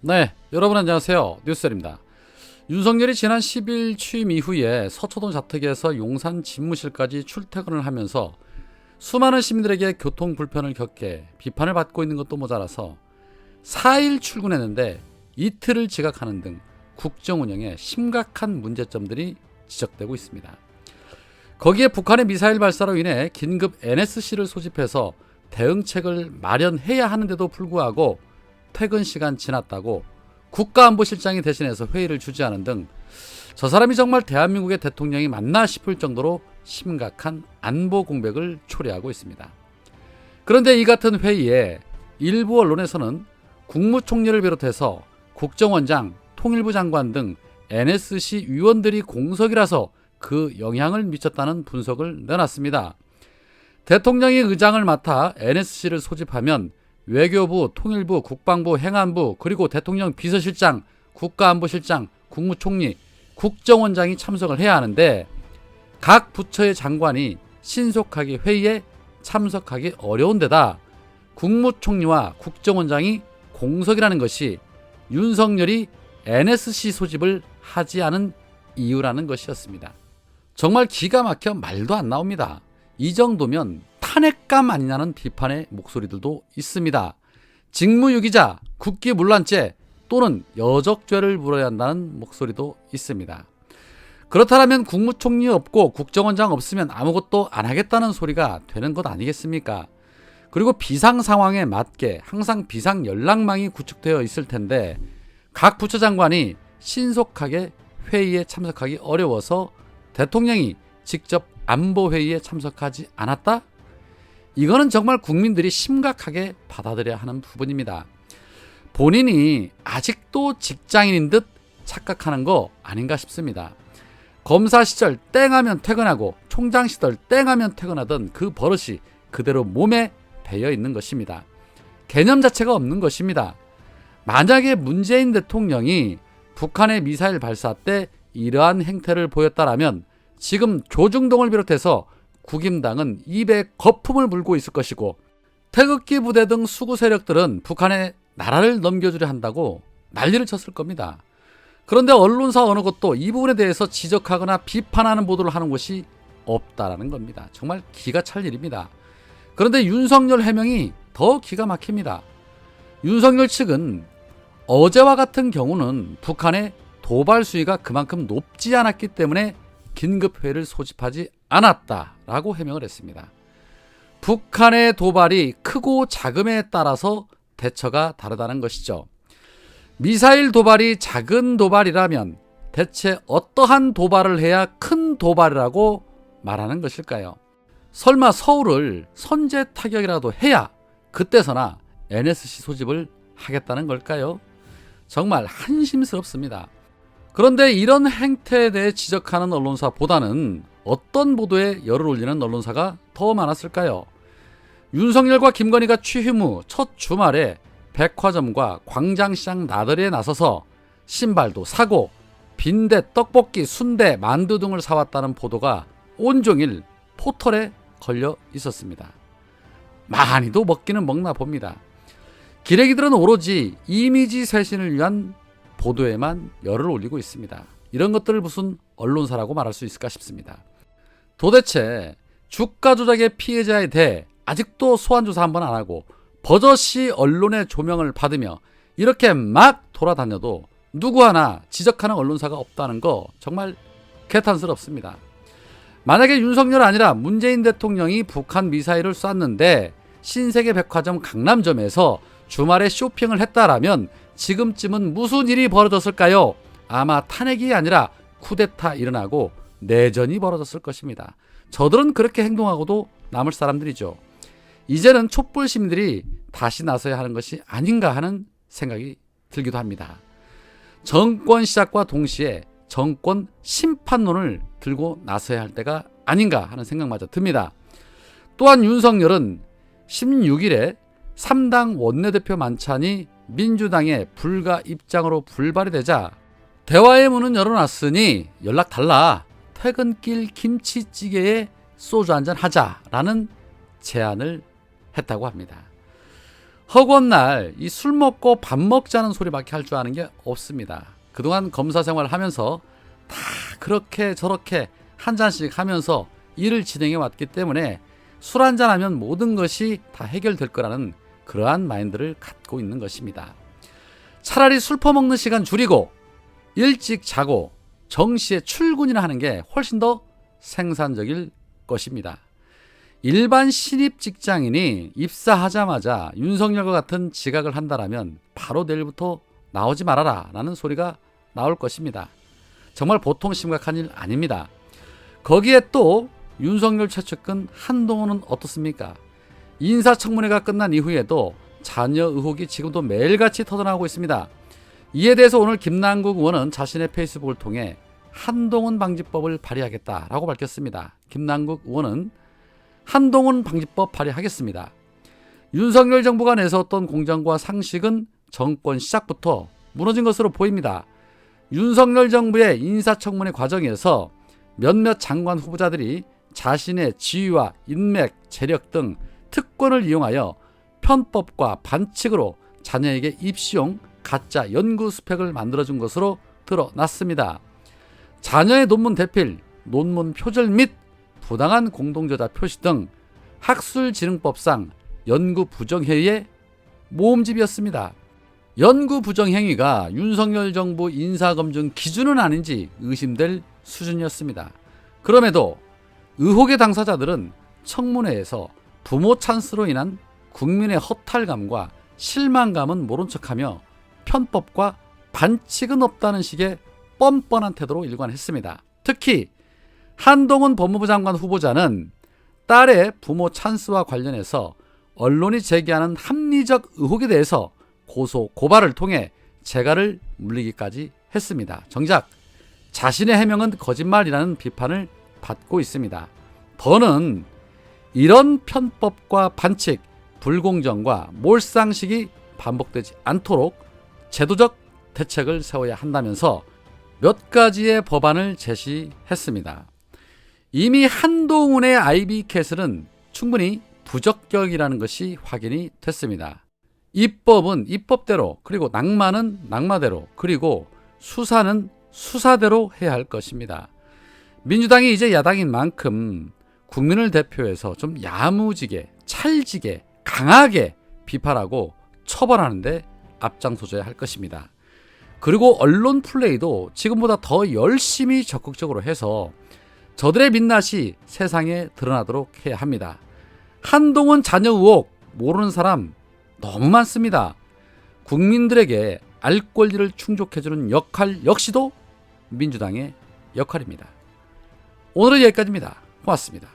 네, 여러분 안녕하세요. 뉴스입니다. 윤석열이 지난 10일 취임 이후에 서초동 자택에서 용산 집무실까지 출퇴근을 하면서 수많은 시민들에게 교통 불편을 겪게 비판을 받고 있는 것도 모자라서 4일 출근했는데 이틀을 지각하는 등 국정 운영에 심각한 문제점들이 지적되고 있습니다. 거기에 북한의 미사일 발사로 인해 긴급 NSC를 소집해서 대응책을 마련해야 하는데도 불구하고 퇴근 시간 지났다고 국가안보실장이 대신해서 회의를 주재하는 등 저 사람이 정말 대한민국의 대통령이 맞나 싶을 정도로 심각한 안보 공백을 초래하고 있습니다. 그런데 이 같은 회의에 일부 언론에서는 국무총리를 비롯해서 국정원장, 통일부 장관 등 NSC 위원들이 공석이라서 그 영향을 미쳤다는 분석을 내놨습니다. 대통령이 의장을 맡아 NSC를 소집하면 외교부, 통일부, 국방부, 행안부, 그리고 대통령 비서실장, 국가안보실장, 국무총리, 국정원장이 참석을 해야 하는데 각 부처의 장관이 신속하게 회의에 참석하기 어려운 데다 국무총리와 국정원장이 공석이라는 것이 윤석열이 NSC 소집을 하지 않은 이유라는 것이었습니다. 정말 기가 막혀 말도 안 나옵니다. 이 정도면 탄핵감 아니냐는 비판의 목소리들도 있습니다. 직무유기자, 국기문란죄 또는 여적죄를 물어야 한다는 목소리도 있습니다. 그렇다면 국무총리 없고 국정원장 없으면 아무것도 안 하겠다는 소리가 되는 것 아니겠습니까? 그리고 비상 상황에 맞게 항상 비상 연락망이 구축되어 있을 텐데 각 부처 장관이 신속하게 회의에 참석하기 어려워서 대통령이 직접 안보회의에 참석하지 않았다? 이거는 정말 국민들이 심각하게 받아들여야 하는 부분입니다. 본인이 아직도 직장인인 듯 착각하는 거 아닌가 싶습니다. 검사 시절 땡하면 퇴근하고 총장 시절 땡하면 퇴근하던 그 버릇이 그대로 몸에 배어 있는 것입니다. 개념 자체가 없는 것입니다. 만약에 문재인 대통령이 북한의 미사일 발사 때 이러한 행태를 보였다라면 지금 조중동을 비롯해서 국임당은 입에 거품을 물고 있을 것이고 태극기 부대 등 수구 세력들은 북한에 나라를 넘겨주려 한다고 난리를 쳤을 겁니다. 그런데 언론사 어느 것도 이 부분에 대해서 지적하거나 비판하는 보도를 하는 곳이 없다라는 겁니다. 정말 기가 찰 일입니다. 그런데 윤석열 해명이 더 기가 막힙니다. 윤석열 측은 어제와 같은 경우는 북한의 도발 수위가 그만큼 높지 않았기 때문에 긴급회의를 소집하지 않았다라고 해명을 했습니다. 북한의 도발이 크고 작음에 따라서 대처가 다르다는 것이죠. 미사일 도발이 작은 도발이라면 대체 어떠한 도발을 해야 큰 도발이라고 말하는 것일까요? 설마 서울을 선제 타격이라도 해야 그때서나 NSC 소집을 하겠다는 걸까요? 정말 한심스럽습니다. 그런데 이런 행태에 대해 지적하는 언론사보다는 어떤 보도에 열을 올리는 언론사가 더 많았을까요? 윤석열과 김건희가 취임 후 첫 주말에 백화점과 광장시장 나들이에 나서서 신발도 사고 빈대, 떡볶이, 순대, 만두 등을 사왔다는 보도가 온종일 포털에 걸려 있었습니다. 많이도 먹기는 먹나 봅니다. 기레기들은 오로지 이미지 쇄신을 위한 보도에만 열을 올리고 있습니다. 이런 것들을 무슨 언론사라고 말할 수 있을까 싶습니다. 도대체 주가 조작의 피해자에 대해 아직도 소환조사 한번 안 하고 버젓이 언론의 조명을 받으며 이렇게 막 돌아다녀도 누구 하나 지적하는 언론사가 없다는 거 정말 개탄스럽습니다. 만약에 윤석열 아니라 문재인 대통령이 북한 미사일을 쐈는데 신세계 백화점 강남점에서 주말에 쇼핑을 했다라면 지금쯤은 무슨 일이 벌어졌을까요? 아마 탄핵이 아니라 쿠데타 일어나고 내전이 벌어졌을 것입니다. 저들은 그렇게 행동하고도 남을 사람들이죠. 이제는 촛불 시민들이 다시 나서야 하는 것이 아닌가 하는 생각이 들기도 합니다. 정권 시작과 동시에 정권 심판론을 들고 나서야 할 때가 아닌가 하는 생각마저 듭니다. 또한 윤석열은 16일에 3당 원내대표 만찬이 민주당의 불가 입장으로 불발이 되자 대화의 문은 열어놨으니 연락 달라, 퇴근길 김치찌개에 소주 한잔 하자라는 제안을 했다고 합니다. 허구한 날 이 술 먹고 밥 먹자는 소리밖에 할 줄 아는 게 없습니다. 그동안 검사 생활을 하면서 다 그렇게 저렇게 한 잔씩 하면서 일을 진행해 왔기 때문에 술 한잔 하면 모든 것이 다 해결될 거라는 그러한 마인드를 갖고 있는 것입니다. 차라리 술 퍼먹는 시간 줄이고 일찍 자고 정시에 출근이나 하는 게 훨씬 더 생산적일 것입니다. 일반 신입 직장인이 입사하자마자 윤석열과 같은 지각을 한다라면 바로 내일부터 나오지 말아라 라는 소리가 나올 것입니다. 정말 보통 심각한 일 아닙니다. 거기에 또 윤석열 최측근 한동훈은 어떻습니까? 인사청문회가 끝난 이후에도 자녀 의혹이 지금도 매일같이 터져나오고 있습니다. 이에 대해서 오늘 김남국 의원은 자신의 페이스북을 통해 한동훈 방지법을 발의하겠다라고 밝혔습니다. 김남국 의원은 한동훈 방지법 발의하겠습니다. 윤석열 정부가 내세웠던 공정과 상식은 정권 시작부터 무너진 것으로 보입니다. 윤석열 정부의 인사청문회 과정에서 몇몇 장관 후보자들이 자신의 지위와 인맥, 재력 등 특권을 이용하여 편법과 반칙으로 자녀에게 입시용 가짜 연구 스펙을 만들어준 것으로 드러났습니다. 자녀의 논문 대필, 논문 표절 및 부당한 공동저자 표시 등 학술진흥법상 연구 부정행위의 모음집이었습니다. 연구 부정행위가 윤석열 정부 인사검증 기준은 아닌지 의심될 수준이었습니다. 그럼에도 의혹의 당사자들은 청문회에서 부모 찬스로 인한 국민의 허탈감과 실망감은 모른 척하며 편법과 반칙은 없다는 식의 뻔뻔한 태도로 일관했습니다. 특히 한동훈 법무부 장관 후보자는 딸의 부모 찬스와 관련해서 언론이 제기하는 합리적 의혹에 대해서 고소, 고발을 통해 재갈을 물리기까지 했습니다. 정작 자신의 해명은 거짓말이라는 비판을 받고 있습니다. 더는 이런 편법과 반칙, 불공정과 몰상식이 반복되지 않도록 제도적 대책을 세워야 한다면서 몇 가지의 법안을 제시했습니다. 이미 한동훈의 IB캐슬은 충분히 부적격이라는 것이 확인이 됐습니다. 입법은 입법대로, 그리고 낙마는 낙마대로, 그리고 수사는 수사대로 해야 할 것입니다. 민주당이 이제 야당인 만큼 국민을 대표해서 좀 야무지게, 찰지게, 강하게 비판하고 처벌하는데 앞장서줘야 할 것입니다. 그리고 언론 플레이도 지금보다 더 열심히 적극적으로 해서 저들의 민낯이 세상에 드러나도록 해야 합니다. 한동훈 자녀 의혹 모르는 사람 너무 많습니다. 국민들에게 알 권리를 충족해주는 역할 역시도 민주당의 역할입니다. 오늘은 여기까지입니다. 고맙습니다.